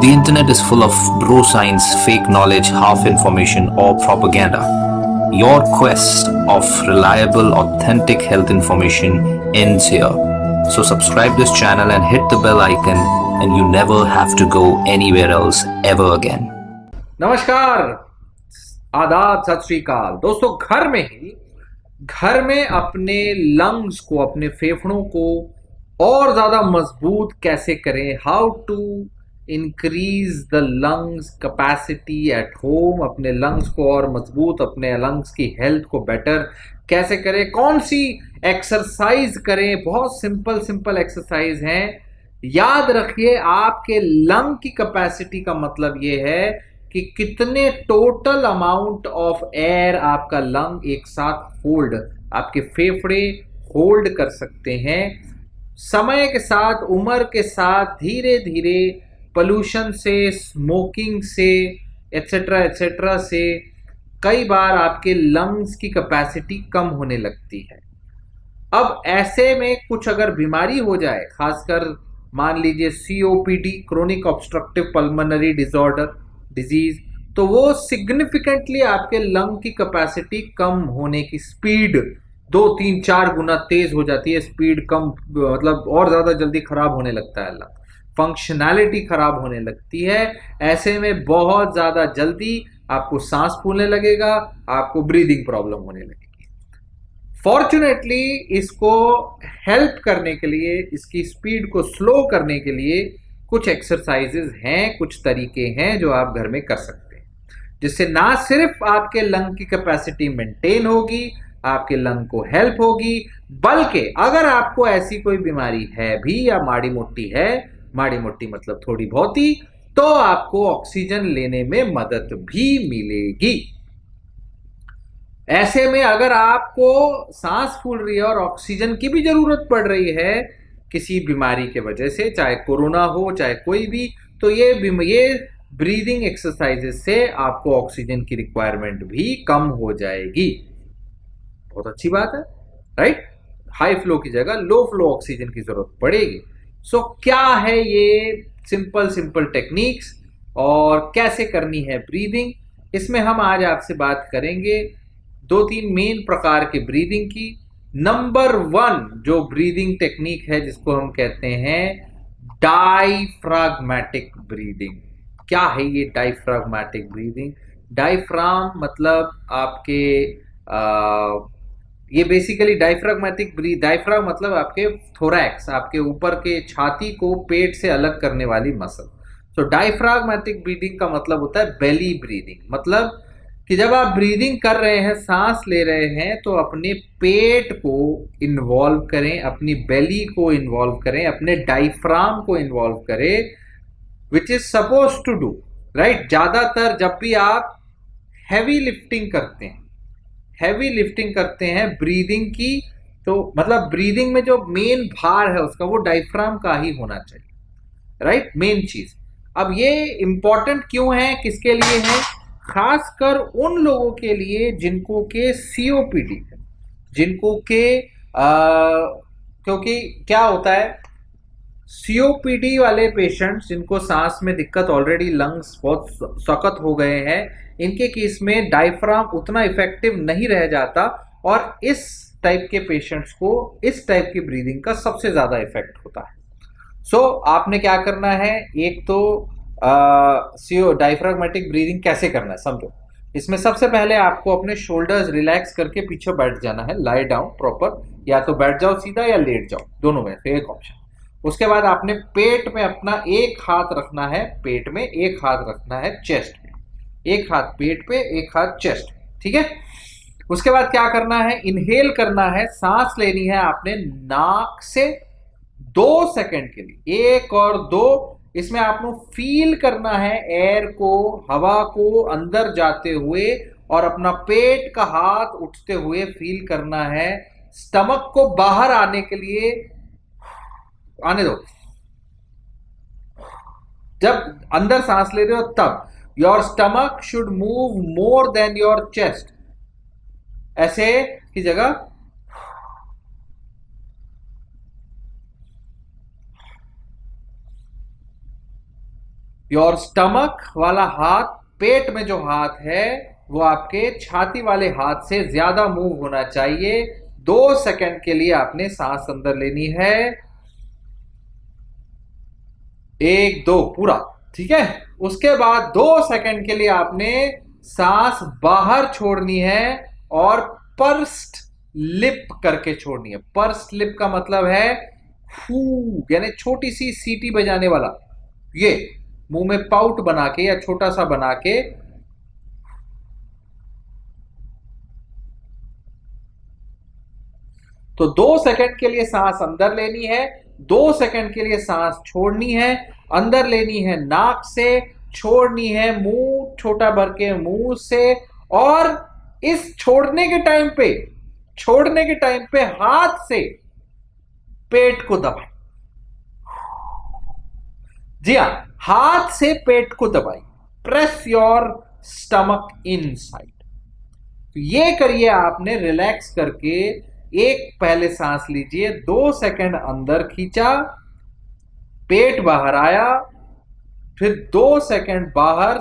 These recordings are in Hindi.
The internet is full of bro science, fake knowledge, half information, or propaganda. Your quest of reliable, authentic health information ends here. So subscribe this channel and hit the bell icon, and you never have to go anywhere else ever again. नमस्कार, आदाब, सत श्री अकाल दोस्तों। घर में अपने लंग्स को, अपने फेफड़ों को और ज़्यादा मजबूत कैसे करें, how to increase the lungs capacity at home, अपने लंग्स को और मजबूत, अपने लंग्स की हेल्थ को बेटर कैसे करें, कौन सी एक्सरसाइज करें। बहुत सिंपल एक्सरसाइज हैं। याद रखिए, आपके लंग की कैपेसिटी का मतलब ये है कि कितने टोटल अमाउंट ऑफ एयर आपका लंग एक साथ होल्ड, आपके फेफड़े होल्ड कर सकते हैं। समय के साथ, उम्र के साथ, धीरे धीरे पोल्यूशन से, स्मोकिंग से, एट्सेट्रा से कई बार आपके लंग्स की कैपेसिटी कम होने लगती है। अब ऐसे में कुछ अगर बीमारी हो जाए, खासकर मान लीजिए COPD, chronic obstructive pulmonary disease, तो वो सिग्निफिकेंटली आपके लंग की कैपेसिटी कम होने की स्पीड 2-3-4 गुना तेज हो जाती है। स्पीड कम मतलब और ज्यादा जल्दी खराब होने लगता है लंग, फंक्शनैलिटी खराब होने लगती है। ऐसे में बहुत ज्यादा जल्दी आपको सांस फूलने लगेगा, आपको ब्रीदिंग प्रॉब्लम होने लगेगी। फॉर्चुनेटली इसको हेल्प करने के लिए, इसकी स्पीड को स्लो करने के लिए कुछ एक्सरसाइजेज हैं, कुछ तरीके हैं जो आप घर में कर सकते हैं, जिससे ना सिर्फ आपके लंग की कैपेसिटी मेंटेन होगी, आपके लंग को हेल्प होगी, बल्कि अगर आपको ऐसी कोई बीमारी है भी या माड़ी मोटी है, माड़ी मोटी मतलब थोड़ी बहुत ही, तो आपको ऑक्सीजन लेने में मदद भी मिलेगी। ऐसे में अगर आपको सांस फूल रही है और ऑक्सीजन की भी जरूरत पड़ रही है किसी बीमारी के वजह से, चाहे कोरोना हो चाहे कोई भी, तो ये ब्रीदिंग एक्सरसाइजेस से आपको ऑक्सीजन की रिक्वायरमेंट भी कम हो जाएगी। बहुत अच्छी बात है, राइट? हाई फ्लो की जगह लो फ्लो ऑक्सीजन की जरूरत पड़ेगी। सो क्या है ये सिंपल टेक्निक्स और कैसे करनी है ब्रीदिंग, इसमें हम आज आपसे बात करेंगे 2-3 मेन प्रकार के ब्रीदिंग की। नंबर 1 जो ब्रीदिंग टेक्निक है, जिसको हम कहते हैं डायफ्राग्मेटिक ब्रीदिंग। क्या है ये डायफ्राग्मेटिक ब्रीदिंग? डायफ्राम मतलब आपके ये बेसिकली डायफ्राम मतलब आपके थोरैक्स, आपके ऊपर के छाती को पेट से अलग करने वाली मसल। तो डायफ्राग्मेटिक ब्रीदिंग का मतलब होता है बेली ब्रीदिंग। मतलब कि जब आप ब्रीदिंग कर रहे हैं, सांस ले रहे हैं, तो अपने पेट को इन्वॉल्व करें, अपनी बेली को इन्वॉल्व करें, अपने डायफ्राम को इन्वॉल्व करें, which is suppose to do, right? ज्यादातर जब भी आप हैवी लिफ्टिंग करते हैं ब्रीदिंग की, तो मतलब ब्रीदिंग में जो मेन भार है उसका, वो डायफ्राम का ही होना चाहिए, राइट? मेन चीज। अब ये इंपॉर्टेंट क्यों है, किसके लिए है? खासकर उन लोगों के लिए जिनको के COPD है, जिनको के क्योंकि क्या होता है, COPD वाले पेशेंट्स जिनको सांस में दिक्कत, ऑलरेडी लंग्स बहुत सख्त हो गए हैं, इनके केस में डायफ्राम उतना इफेक्टिव नहीं रह जाता, और इस टाइप के पेशेंट्स को इस टाइप की ब्रीदिंग का सबसे ज्यादा इफेक्ट होता है। सो आपने क्या करना है, एक तो डायफ्राग्मेटिक ब्रीदिंग कैसे करना है समझो। इसमें सबसे पहले आपको अपने शोल्डर्स रिलैक्स करके पीछे बैठ जाना है, लाई डाउन प्रॉपर, या तो बैठ जाओ सीधा या लेट जाओ, दोनों में से एक ऑप्शन। उसके बाद आपने पेट में अपना एक हाथ रखना है, पेट में एक हाथ रखना है, चेस्ट में एक हाथ, पेट पे एक हाथ, चेस्ट में, ठीक है? उसके बाद क्या करना है, इनहेल करना है, सांस लेनी है आपने नाक से 2 सेकंड के लिए, 1 और 2। इसमें आपको फील करना है एयर को, हवा को अंदर जाते हुए, और अपना पेट का हाथ उठते हुए फील करना है। स्टमक को बाहर आने के लिए आने दो। जब अंदर सांस ले रहे हो तब your stomach should move more than your chest, ऐसे की जगह योर स्टमक वाला हाथ, पेट में जो हाथ है वो आपके छाती वाले हाथ से ज्यादा मूव होना चाहिए। 2 सेकंड के लिए आपने सांस अंदर लेनी है, 1 2 पूरा, ठीक है। उसके बाद 2 सेकंड के लिए आपने सांस बाहर छोड़नी है और पर्स्ड लिप करके छोड़नी है। पर्स्ड लिप का मतलब है फू, यानी छोटी सी सीटी बजाने वाला, ये मुंह में पाउट बना के या छोटा सा बना के। तो 2 सेकंड के लिए सांस अंदर लेनी है, 2 सेकंड के लिए सांस छोड़नी है। अंदर लेनी है नाक से, छोड़नी है मुंह छोटा भर के मुंह से। और इस छोड़ने के टाइम पे हाथ से पेट को दबाएं। जी हाँ, हाथ से पेट को दबाएं। Press your stomach inside. तो ये करिए आपने रिलैक्स करके। एक पहले सांस लीजिए, 2 सेकंड अंदर खींचा, पेट बाहर आया, फिर 2 सेकंड बाहर,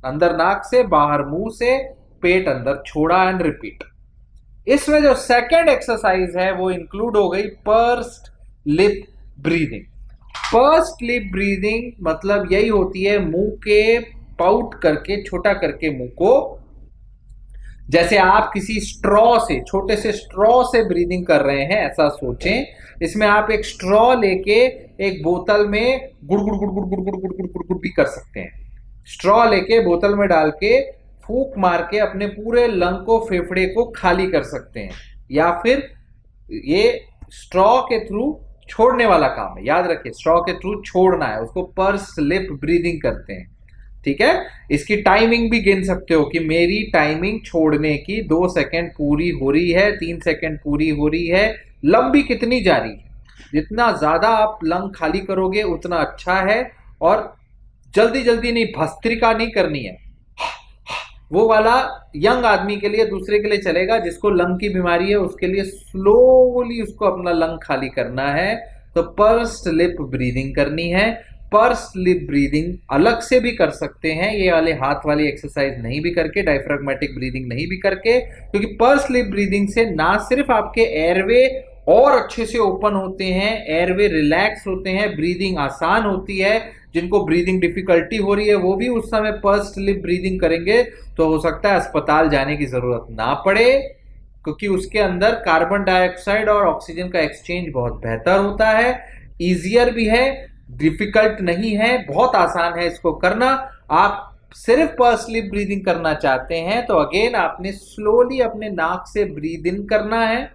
अंदर नाक से बाहर मुंह से, पेट अंदर छोड़ा एंड रिपीट। इसमें जो सेकंड एक्सरसाइज है वो इंक्लूड हो गई pursued lip breathing. Pursued lip breathing मतलब यही होती है मुंह के पाउट करके, छोटा करके मुंह को, जैसे आप किसी स्ट्रॉ से, छोटे से स्ट्रॉ से ब्रीदिंग कर रहे हैं ऐसा सोचें। इसमें आप एक स्ट्रॉ लेके एक बोतल में गुड़ गुड़ गुड़ गुड़ गुड़ गुड़ गुड़ गुड़ गुड़ गुड़ भी कर सकते हैं। स्ट्रॉ लेके बोतल में डाल के फूंक मार के अपने पूरे लंग को, फेफड़े को खाली कर सकते हैं। या फिर ये स्ट्रॉ के थ्रू छोड़ने वाला काम है, याद रखिए स्ट्रॉ के थ्रू छोड़ना है, उसको पर्स्ड लिप ब्रीदिंग करते हैं, ठीक है। इसकी टाइमिंग भी गिन सकते हो कि मेरी टाइमिंग छोड़ने की 2 सेकंड पूरी हो रही है, 3 सेकंड पूरी हो रही है। लंबी कितनी जा रही है, जितना ज्यादा आप लंग खाली करोगे उतना अच्छा है। और जल्दी जल्दी नहीं, भस्त्रिका नहीं करनी है। वो वाला यंग आदमी के लिए, दूसरे के लिए चलेगा। जिसको लंग की बीमारी है उसके लिए स्लोली उसको अपना लंग खाली करना है। तो पर्स्ड लिप ब्रीदिंग करनी है। पर्स्ड लिप ब्रीदिंग अलग से भी कर सकते हैं, ये वाले हाथ वाली एक्सरसाइज नहीं भी करके, डायफ्राग्मेटिक ब्रीदिंग नहीं भी करके, क्योंकि पर्स्ड लिप ब्रीदिंग से ना सिर्फ आपके एयरवे और अच्छे से ओपन होते हैं, एयरवे रिलैक्स होते हैं, ब्रीदिंग आसान होती है। जिनको ब्रीदिंग डिफिकल्टी हो रही है वो भी उस समय पर्स्ड लिप ब्रीदिंग करेंगे तो हो सकता है अस्पताल जाने की जरूरत ना पड़े, क्योंकि उसके अंदर कार्बन डाइऑक्साइड और ऑक्सीजन का एक्सचेंज बहुत बेहतर होता है, इजियर भी है, डिफिकल्ट नहीं है, बहुत आसान है इसको करना। आप सिर्फ पर्स्ड लिप ब्रीदिंग करना चाहते हैं तो अगेन आपने स्लोली अपने नाक से ब्रीद इन करना है।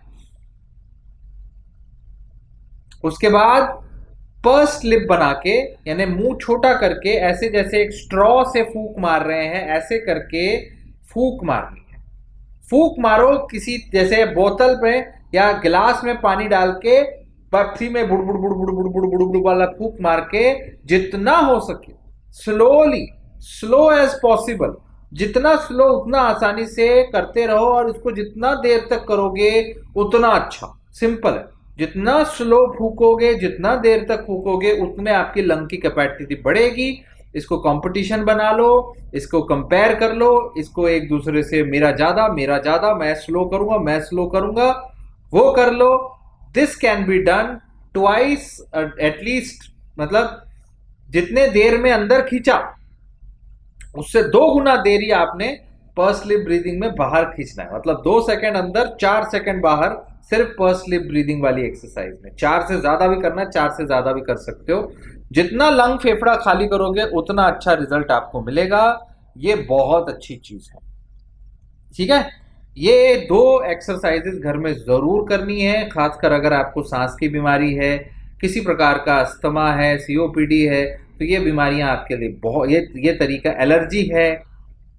उसके बाद पर्स्ड लिप बना के, यानी मुंह छोटा करके, ऐसे जैसे एक स्ट्रॉ से फूंक मार रहे हैं ऐसे करके फूंक मारनी है। फूंक मारो किसी, जैसे बोतल में या गिलास में पानी डाल के पेप्सी में बुड़ बुड़ बुड़ बुड़ बुड़ बुड़ बुड़ बुड़ वाला फूंक मार के, जितना हो सके स्लोली, स्लो एज पॉसिबल, जितना स्लो उतना आसानी से करते रहो। और इसको जितना देर तक करोगे उतना अच्छा, सिंपल है। जितना स्लो फूकोगे, जितना देर तक फूकोगे, उतने आपकी लंग की कैपेसिटी बढ़ेगी। इसको कंपटीशन बना लो, इसको कंपेयर कर लो, इसको एक दूसरे से मेरा ज्यादा, मैं स्लो करूंगा, मैं स्लो करूंगा, वो कर लो। This can be done twice at least, मतलब जितने देर में अंदर खींचा उससे 2 गुना देरी आपने पर्स्ड लिप ब्रीदिंग में बाहर खींचना है। मतलब 2 सेकंड अंदर, 4 सेकंड बाहर, सिर्फ पर्स्ड लिप ब्रीदिंग वाली एक्सरसाइज में। 4 से ज्यादा भी करना, 4 से ज्यादा भी कर सकते हो। जितना लंग फेफड़ा खाली करोगे उतना अच्छा रिजल्ट आपको मिलेगा। ये बहुत अच्छी चीज है, ठीक है। ये 2 एक्सरसाइजेस घर में जरूर करनी है, खासकर अगर आपको सांस की बीमारी है, किसी प्रकार का अस्थमा है, सीओपीडी है, तो ये बीमारियां आपके लिए बहुत, ये तरीका, एलर्जी है,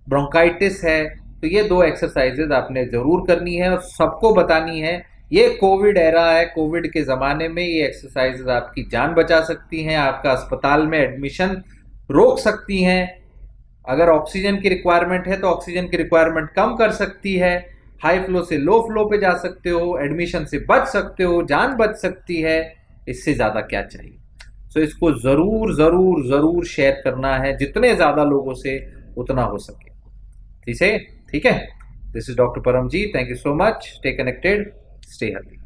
ब्रोंकाइटिस है, तो ये 2 एक्सरसाइजेज आपने जरूर करनी है और सबको बतानी है। ये कोविड एरा है, कोविड के ज़माने में ये एक्सरसाइजेज आपकी जान बचा सकती हैं, आपका अस्पताल में एडमिशन रोक सकती हैं। अगर ऑक्सीजन की रिक्वायरमेंट है तो ऑक्सीजन की रिक्वायरमेंट कम कर सकती है, हाई फ्लो से लो फ्लो पे जा सकते हो, एडमिशन से बच सकते हो, जान बच सकती है। इससे ज़्यादा क्या चाहिए। सो इसको जरूर जरूर जरूर शेयर करना है जितने ज्यादा लोगों से उतना हो सके। ठीक है, this is doctor Paramjit, thank you so much, stay connected, stay healthy.